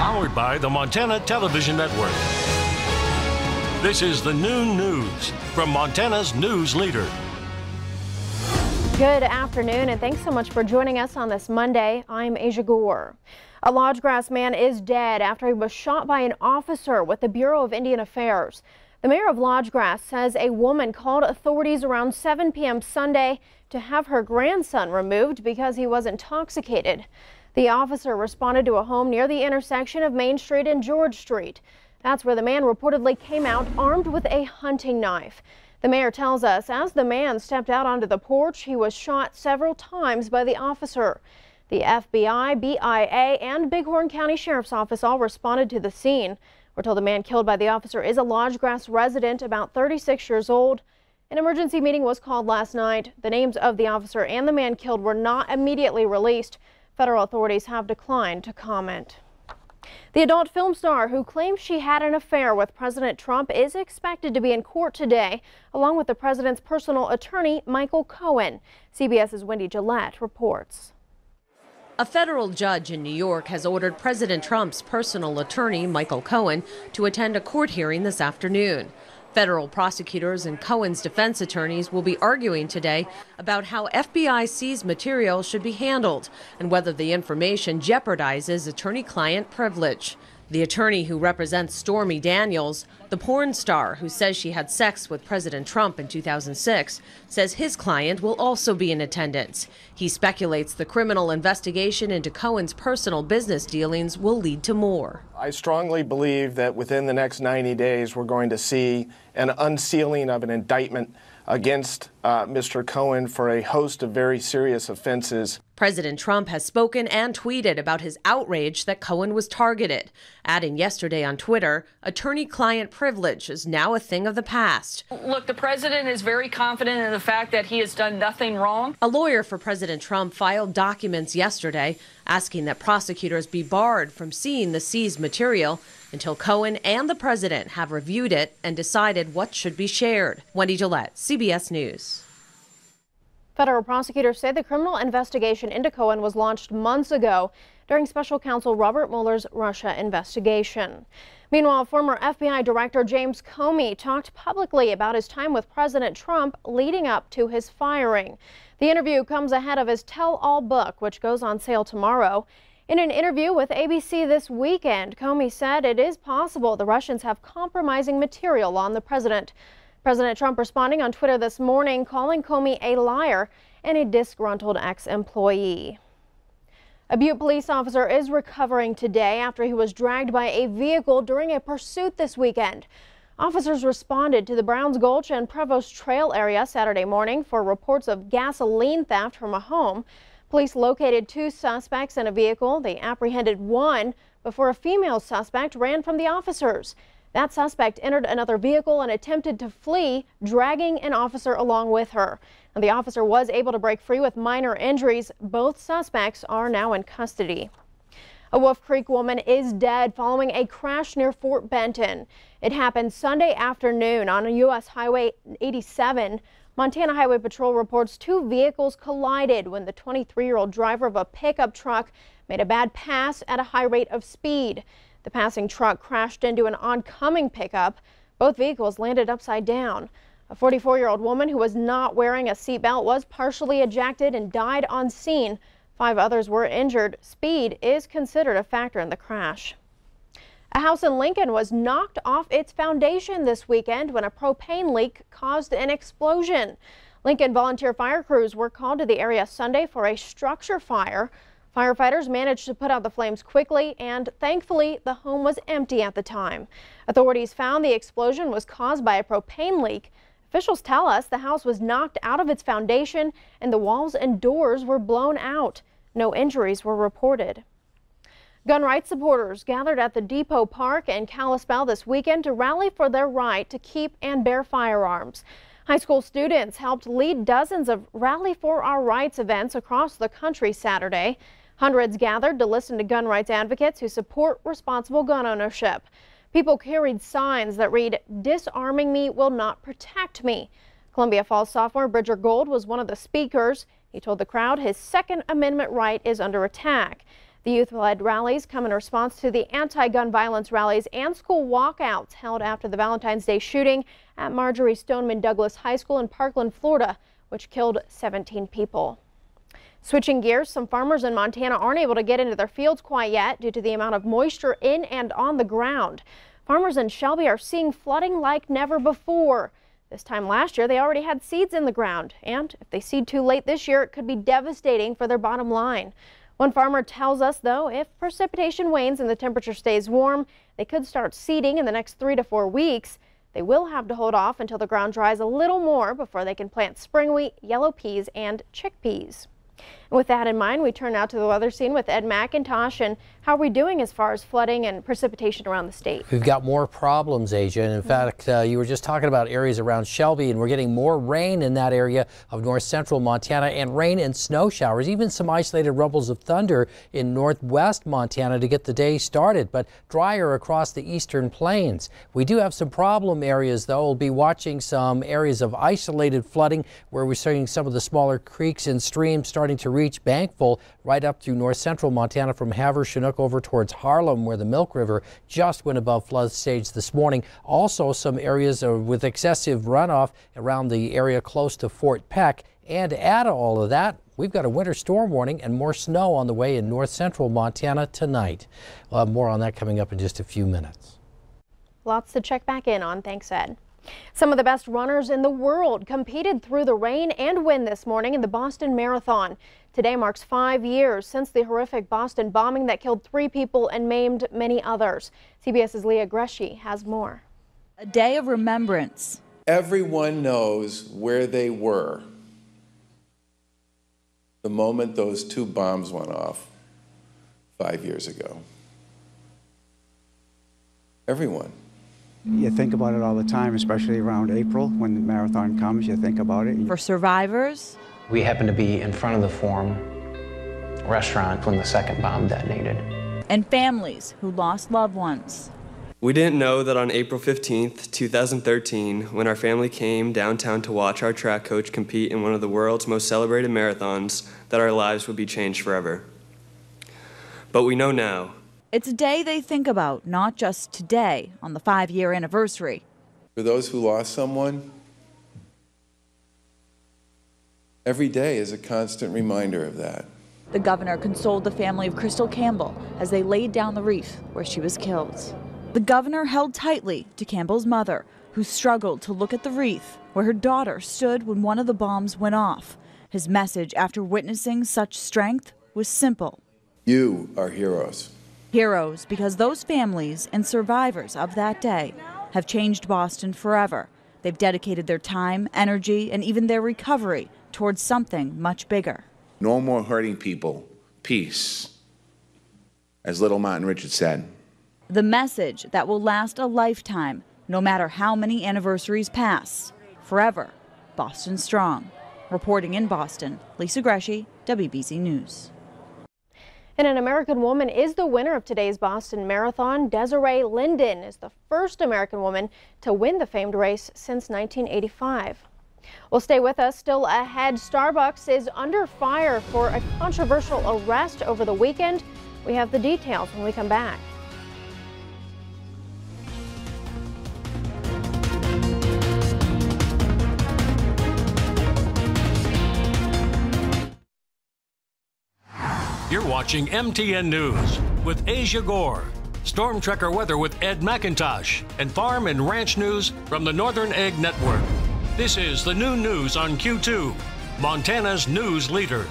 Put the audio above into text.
Powered by the Montana Television Network. This is the Noon News from Montana's news leader. Good afternoon, and thanks so much for joining us on this Monday. I'm Aja Goare. A Lodgegrass man is dead after he was shot by an officer with the Bureau of Indian Affairs. The mayor of Lodgegrass says a woman called authorities around 7 p.m. Sunday to have her grandson removed because he was intoxicated. The officer responded to a home near the intersection of Main Street and George Street. That's where the man reportedly came out armed with a hunting knife. The mayor tells us as the man stepped out onto the porch, he was shot several times by the officer. The FBI, BIA, and Bighorn County Sheriff's Office all responded to the scene. We're told the man killed by the officer is a Lodgegrass resident, about 36 years old. An emergency meeting was called last night. The names of the officer and the man killed were not immediately released. Federal authorities have declined to comment. The adult film star who claims she had an affair with President Trump is expected to be in court today, along with the president's personal attorney, Michael Cohen. CBS's Wendy Gillette reports. A federal judge in New York has ordered President Trump's personal attorney, Michael Cohen, to attend a court hearing this afternoon. Federal prosecutors and Cohen's defense attorneys will be arguing today about how FBI seized material should be handled and whether the information jeopardizes attorney-client privilege. The attorney who represents Stormy Daniels, the porn star who says she had sex with President Trump in 2006, says his client will also be in attendance. He speculates the criminal investigation into Cohen's personal business dealings will lead to more. I strongly believe that within the next 90 days, we're going to see an unsealing of an indictment against Mr. Cohen for a host of very serious offenses. President Trump has spoken and tweeted about his outrage that Cohen was targeted, adding yesterday on Twitter, attorney-client privilege is now a thing of the past. Look, the president is very confident in the fact that he has done nothing wrong. A lawyer for President Trump filed documents yesterday asking that prosecutors be barred from seeing the seized material until Cohen and the president have reviewed it and decided what should be shared. Wendy Gillette, CBS News. Federal prosecutors say the criminal investigation into Cohen was launched months ago during special counsel Robert Mueller's Russia investigation. Meanwhile, former FBI Director James Comey talked publicly about his time with President Trump leading up to his firing. The interview comes ahead of his tell-all book, which goes on sale tomorrow. In an interview with ABC this weekend, Comey said it is possible the Russians have compromising material on the president. President Trump responding on Twitter this morning, calling Comey a liar and a disgruntled ex-employee. A Butte police officer is recovering today after he was dragged by a vehicle during a pursuit this weekend. Officers responded to the Browns Gulch and Prevost Trail area Saturday morning for reports of gasoline theft from a home. Police located 2 suspects in a vehicle. They apprehended one before a female suspect ran from the officers. That suspect entered another vehicle and attempted to flee, dragging an officer along with her. And the officer was able to break free with minor injuries. Both suspects are now in custody. A Wolf Creek woman is dead following a crash near Fort Benton. It happened Sunday afternoon on U.S. Highway 87. Montana Highway Patrol reports 2 vehicles collided when the 23-year-old driver of a pickup truck made a bad pass at a high rate of speed. The passing truck crashed into an oncoming pickup. Both vehicles landed upside down. A 44-year-old woman who was not wearing a seatbelt was partially ejected and died on scene. 5 others were injured. Speed is considered a factor in the crash. A house in Lincoln was knocked off its foundation this weekend when a propane leak caused an explosion. Lincoln volunteer fire crews were called to the area Sunday for a structure fire. Firefighters managed to put out the flames quickly, and thankfully the home was empty at the time. Authorities found the explosion was caused by a propane leak. Officials tell us the house was knocked out of its foundation and the walls and doors were blown out. No injuries were reported. Gun rights supporters gathered at the Depot Park in Kalispell this weekend to rally for their right to keep and bear firearms. High school students helped lead dozens of Rally for Our Rights events across the country Saturday. Hundreds gathered to listen to gun rights advocates who support responsible gun ownership. People carried signs that read, "Disarming me will not protect me." Columbia Falls sophomore Bridger Gold was one of the speakers. He told the crowd his Second Amendment right is under attack. The youth-led rallies come in response to the anti-gun violence rallies and school walkouts held after the Valentine's Day shooting at Marjorie Stoneman Douglas High School in Parkland, Florida, which killed 17 people. Switching gears, some farmers in Montana aren't able to get into their fields quite yet due to the amount of moisture in and on the ground. Farmers in Shelby are seeing flooding like never before. This time last year, they already had seeds in the ground, and if they seed too late this year, it could be devastating for their bottom line. One farmer tells us, though, if precipitation wanes and the temperature stays warm, they could start seeding in the next 3 to 4 weeks. They will have to hold off until the ground dries a little more before they can plant spring wheat, yellow peas, and chickpeas. And with that in mind, we turn now to the weather scene with Ed McIntosh. And how are we doing as far as flooding and precipitation around the state? We've got more problems, Aja. And in fact, you were just talking about areas around Shelby, and we're getting more rain in that area of north central Montana, and rain and snow showers, even some isolated rumbles of thunder in northwest Montana to get the day started, but drier across the eastern plains. We do have some problem areas, though. We'll be watching some areas of isolated flooding where we're seeing some of the smaller creeks and streams starting to reach bankful right up through north central Montana from Havre, Chinook over towards Harlem, where the Milk River just went above flood stage this morning. Also some areas with excessive runoff around the area close to Fort Peck. And to add to all of that, we've got a winter storm warning and more snow on the way in north central Montana tonight. We'll have more on that coming up in just a few minutes. Lots to check back in on. Thanks, Ed. Some of the best runners in the world competed through the rain and wind this morning in the Boston Marathon. Today marks 5 years since the horrific Boston bombing that killed 3 people and maimed many others. CBS's Leah Greshey has more. A day of remembrance. Everyone knows where they were the moment those 2 bombs went off 5 years ago. Everyone. You think about it all the time, especially around April when the marathon comes, you think about it. For survivors, we happened to be in front of the Forum restaurant when the second bomb detonated. And families who lost loved ones. We didn't know that on April 15th, 2013, when our family came downtown to watch our track coach compete in one of the world's most celebrated marathons, that our lives would be changed forever. But we know now. It's a day they think about, not just today on the 5-year anniversary. For those who lost someone, every day is a constant reminder of that. The governor consoled the family of Crystal Campbell as they laid down the wreath where she was killed. The governor held tightly to Campbell's mother, who struggled to look at the wreath where her daughter stood when one of the bombs went off. His message after witnessing such strength was simple. You are heroes. Heroes because those families and survivors of that day have changed Boston forever. They've dedicated their time, energy, and even their recovery towards something much bigger. No more hurting people. Peace. As Little Martin Richard said. The message that will last a lifetime, no matter how many anniversaries pass. Forever, Boston strong. Reporting in Boston, Lisa Greshey, WBZ News. And an American woman is the winner of today's Boston Marathon. Desiree Linden is the first American woman to win the famed race since 1985. Well, stay with us. Still ahead, Starbucks is under fire for a controversial arrest over the weekend. We have the details when we come back. You're watching MTN News with Aja Goare, Storm Tracker weather with Ed McIntosh, and farm and ranch news from the Northern Egg Network. This is the noon news on Q2, Montana's news leader.